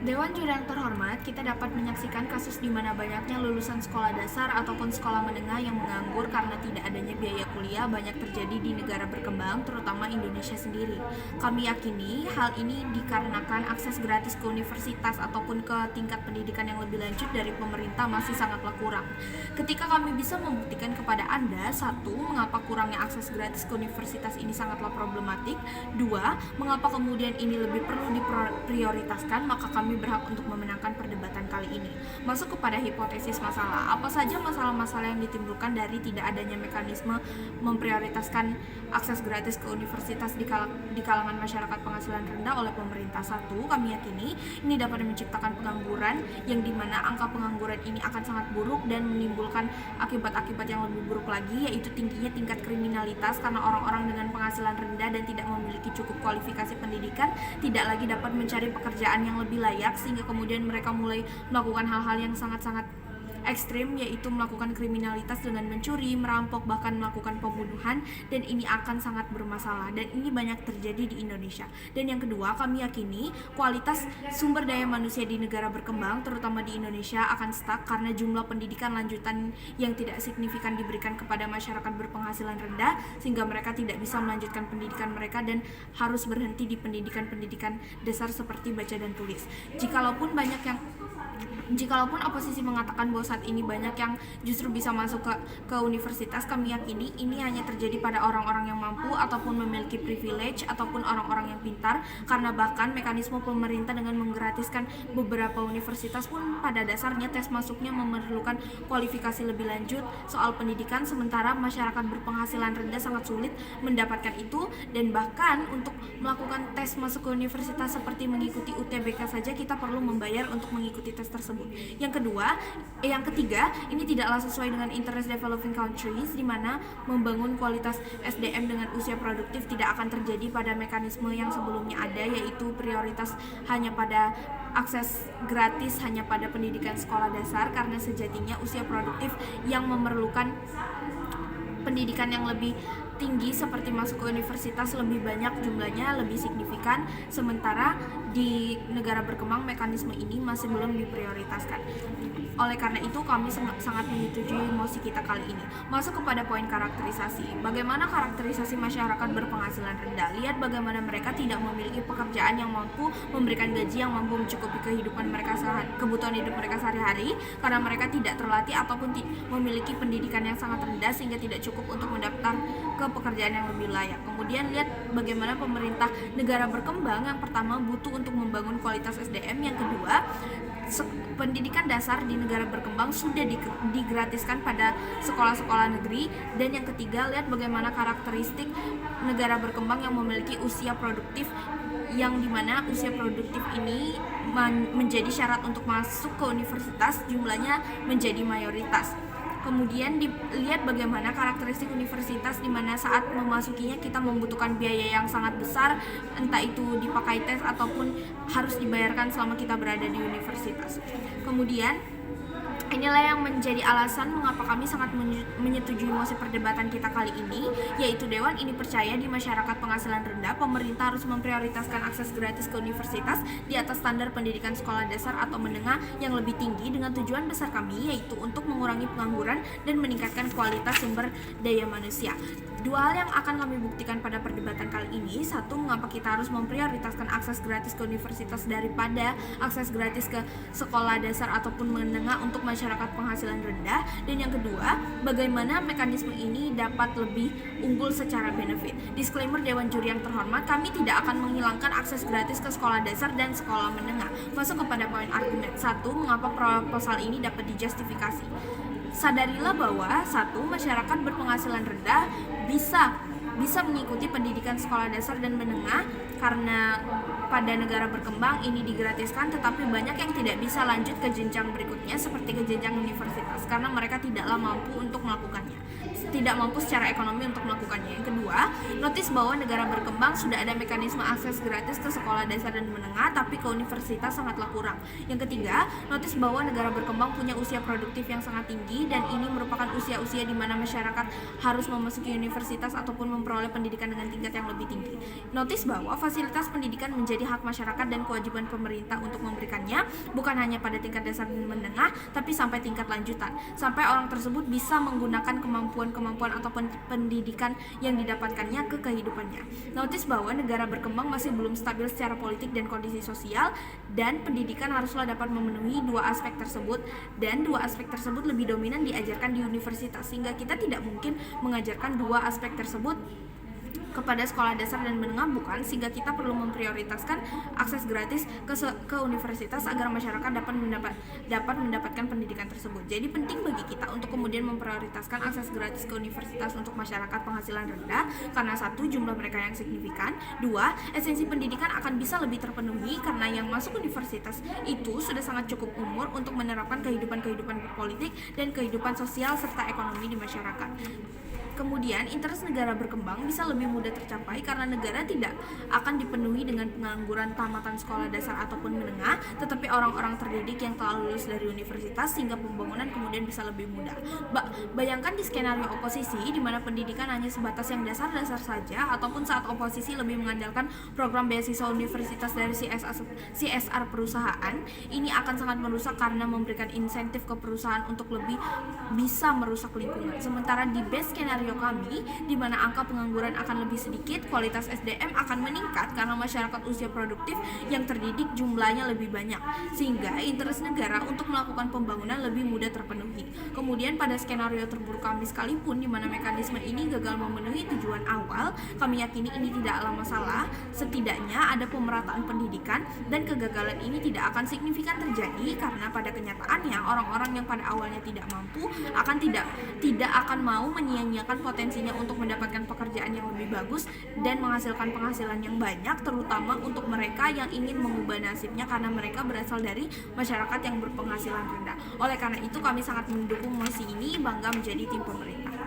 Dewan Juri yang terhormat, kita dapat menyaksikan kasus di mana banyaknya lulusan sekolah dasar ataupun sekolah menengah yang menganggur karena tidak adanya biaya kuliah banyak terjadi di negara berkembang, terutama Indonesia sendiri. Kami yakini hal ini dikarenakan akses gratis ke universitas ataupun ke tingkat pendidikan yang lebih lanjut dari pemerintah masih sangatlah kurang. Ketika kami bisa membuktikan kepada Anda, satu, mengapa kurangnya akses gratis ke universitas ini sangatlah problematik, dua, mengapa kemudian ini lebih perlu diprioritaskan, maka kami berhak untuk memenangkan perdebatan kali ini. Masuk kepada hipotesis masalah. Apa saja masalah-masalah yang ditimbulkan dari tidak adanya mekanisme memprioritaskan akses gratis ke universitas di kalangan masyarakat penghasilan rendah oleh pemerintah? Satu, kami yakini ini dapat menciptakan pengangguran yang dimana angka pengangguran ini akan sangat buruk dan menimbulkan akibat-akibat yang lebih buruk lagi, yaitu tingginya tingkat kriminalitas karena orang-orang dengan penghasilan rendah dan tidak memiliki cukup kualifikasi pendidikan tidak lagi dapat mencari pekerjaan yang lebih layak, sehingga kemudian mereka mulai melakukan hal-hal yang sangat-sangat ekstrim, yaitu melakukan kriminalitas dengan mencuri, merampok, bahkan melakukan pembunuhan, dan ini akan sangat bermasalah dan ini banyak terjadi di Indonesia. Dan yang kedua, kami yakini kualitas sumber daya manusia di negara berkembang, terutama di Indonesia, akan stuck karena jumlah pendidikan lanjutan yang tidak signifikan diberikan kepada masyarakat berpenghasilan rendah, sehingga mereka tidak bisa melanjutkan pendidikan mereka dan harus berhenti di pendidikan-pendidikan dasar seperti baca dan tulis. Jikalaupun oposisi mengatakan bahwa saat ini banyak yang justru bisa masuk ke universitas, kami yakini ini hanya terjadi pada orang-orang yang mampu ataupun memiliki privilege ataupun orang-orang yang pintar, karena bahkan mekanisme pemerintah dengan menggratiskan beberapa universitas pun pada dasarnya tes masuknya memerlukan kualifikasi lebih lanjut soal pendidikan, sementara masyarakat berpenghasilan rendah sangat sulit mendapatkan itu, dan bahkan untuk melakukan tes masuk ke universitas seperti mengikuti UTBK saja kita perlu membayar untuk mengikuti tes tersebut. Yang ketiga, ini tidaklah sesuai dengan interest developing countries, di mana membangun kualitas SDM dengan usia produktif tidak akan terjadi pada mekanisme yang sebelumnya ada, yaitu prioritas hanya pada akses gratis hanya pada pendidikan sekolah dasar, karena sejatinya usia produktif yang memerlukan pendidikan yang lebih tinggi seperti masuk ke universitas lebih banyak jumlahnya, lebih signifikan, sementara di negara berkembang mekanisme ini masih belum diprioritaskan. Oleh karena itu kami sangat menyetujui mosi kita kali ini. Masuk kepada poin karakterisasi. Bagaimana karakterisasi masyarakat berpenghasilan rendah? Lihat bagaimana mereka tidak memiliki pekerjaan yang mampu memberikan gaji yang mampu mencukupi kebutuhan hidup mereka sehari-hari, karena mereka tidak terlatih ataupun memiliki pendidikan yang sangat rendah sehingga tidak cukup untuk mendaftar ke pekerjaan yang lebih layak. Kemudian lihat bagaimana pemerintah negara berkembang yang pertama butuh untuk membangun kualitas SDM, yang kedua pendidikan dasar di negara berkembang sudah digratiskan pada sekolah-sekolah negeri, dan yang ketiga lihat bagaimana karakteristik negara berkembang yang memiliki usia produktif, yang dimana usia produktif ini menjadi syarat untuk masuk ke universitas jumlahnya menjadi mayoritas. Kemudian dilihat bagaimana karakteristik universitas di mana saat memasukinya kita membutuhkan biaya yang sangat besar, entah itu dipakai tes ataupun harus dibayarkan selama kita berada di universitas. Kemudian inilah yang menjadi alasan mengapa kami sangat menyetujui mosi perdebatan kita kali ini, yaitu Dewan ini percaya di masyarakat penghasilan rendah, pemerintah harus memprioritaskan akses gratis ke universitas di atas standar pendidikan sekolah dasar atau menengah yang lebih tinggi, dengan tujuan besar kami yaitu untuk mengurangi pengangguran dan meningkatkan kualitas sumber daya manusia. Dua hal yang akan kami buktikan pada perdebatan kali ini. Satu, mengapa kita harus memprioritaskan akses gratis ke universitas daripada akses gratis ke sekolah dasar ataupun menengah untuk masyarakat penghasilan rendah. Dan yang kedua, bagaimana mekanisme ini dapat lebih unggul secara benefit. Disclaimer Dewan Juri yang terhormat, kami tidak akan menghilangkan akses gratis ke sekolah dasar dan sekolah menengah. Masuk kepada poin argumen. Satu, mengapa proposal ini dapat dijustifikasi. Sadarilah bahwa satu, masyarakat berpenghasilan rendah bisa mengikuti pendidikan sekolah dasar dan menengah karena pada negara berkembang ini digratiskan, tetapi banyak yang tidak bisa lanjut ke jenjang berikutnya seperti ke jenjang universitas karena mereka tidaklah mampu untuk melakukannya, tidak mampu secara ekonomi untuk melakukannya. Yang kedua, notis bahwa negara berkembang sudah ada mekanisme akses gratis ke sekolah dasar dan menengah, tapi ke universitas sangatlah kurang. Yang ketiga, notis bahwa negara berkembang punya usia produktif yang sangat tinggi, dan ini merupakan usia-usia di mana masyarakat harus memasuki universitas ataupun memperoleh pendidikan dengan tingkat yang lebih tinggi. Notis bahwa fasilitas pendidikan menjadi menjadi hak masyarakat dan kewajiban pemerintah untuk memberikannya, bukan hanya pada tingkat dasar dan menengah, tapi sampai tingkat lanjutan, sampai orang tersebut bisa menggunakan kemampuan ataupun pendidikan yang didapatkannya ke kehidupannya. Notice bahwa negara berkembang masih belum stabil secara politik dan kondisi sosial, dan pendidikan haruslah dapat memenuhi dua aspek tersebut, dan dua aspek tersebut lebih dominan diajarkan di universitas, sehingga kita tidak mungkin mengajarkan dua aspek tersebut kepada sekolah dasar dan menengah, bukan, sehingga kita perlu memprioritaskan akses gratis ke universitas agar masyarakat dapat mendapatkan pendidikan tersebut. Jadi penting bagi kita untuk kemudian memprioritaskan akses gratis ke universitas untuk masyarakat penghasilan rendah, karena satu, jumlah mereka yang signifikan, dua, esensi pendidikan akan bisa lebih terpenuhi karena yang masuk universitas itu sudah sangat cukup umur untuk menerapkan kehidupan politik dan kehidupan sosial serta ekonomi di masyarakat. Kemudian, interest negara berkembang bisa lebih mudah tercapai karena negara tidak akan dipenuhi dengan pengangguran tamatan sekolah dasar ataupun menengah, tetapi orang-orang terdidik yang telah lulus dari universitas, sehingga pembangunan kemudian bisa lebih mudah. Bayangkan di skenario oposisi di mana pendidikan hanya sebatas yang dasar-dasar saja, ataupun saat oposisi lebih mengandalkan program beasiswa universitas dari CSR perusahaan. Ini akan sangat merusak karena memberikan insentif ke perusahaan untuk lebih bisa merusak lingkungan. Sementara di base skenario kami, di mana angka pengangguran akan lebih sedikit, kualitas SDM akan meningkat karena masyarakat usia produktif yang terdidik jumlahnya lebih banyak, sehingga interest negara untuk melakukan pembangunan lebih mudah terpenuhi. Kemudian pada skenario terburuk kami sekalipun, di mana mekanisme ini gagal memenuhi tujuan awal, kami yakini ini tidaklah masalah. Setidaknya ada pemerataan pendidikan, dan kegagalan ini tidak akan signifikan terjadi karena pada kenyataannya orang-orang yang pada awalnya tidak mampu akan tidak akan mau menyia-nyiakan potensinya untuk mendapatkan pekerjaan yang lebih bagus dan menghasilkan penghasilan yang banyak, terutama untuk mereka yang ingin mengubah nasibnya karena mereka berasal dari masyarakat yang berpenghasilan rendah. Oleh karena itu, kami sangat mendukung mosi ini, bangga menjadi tim pemerintah.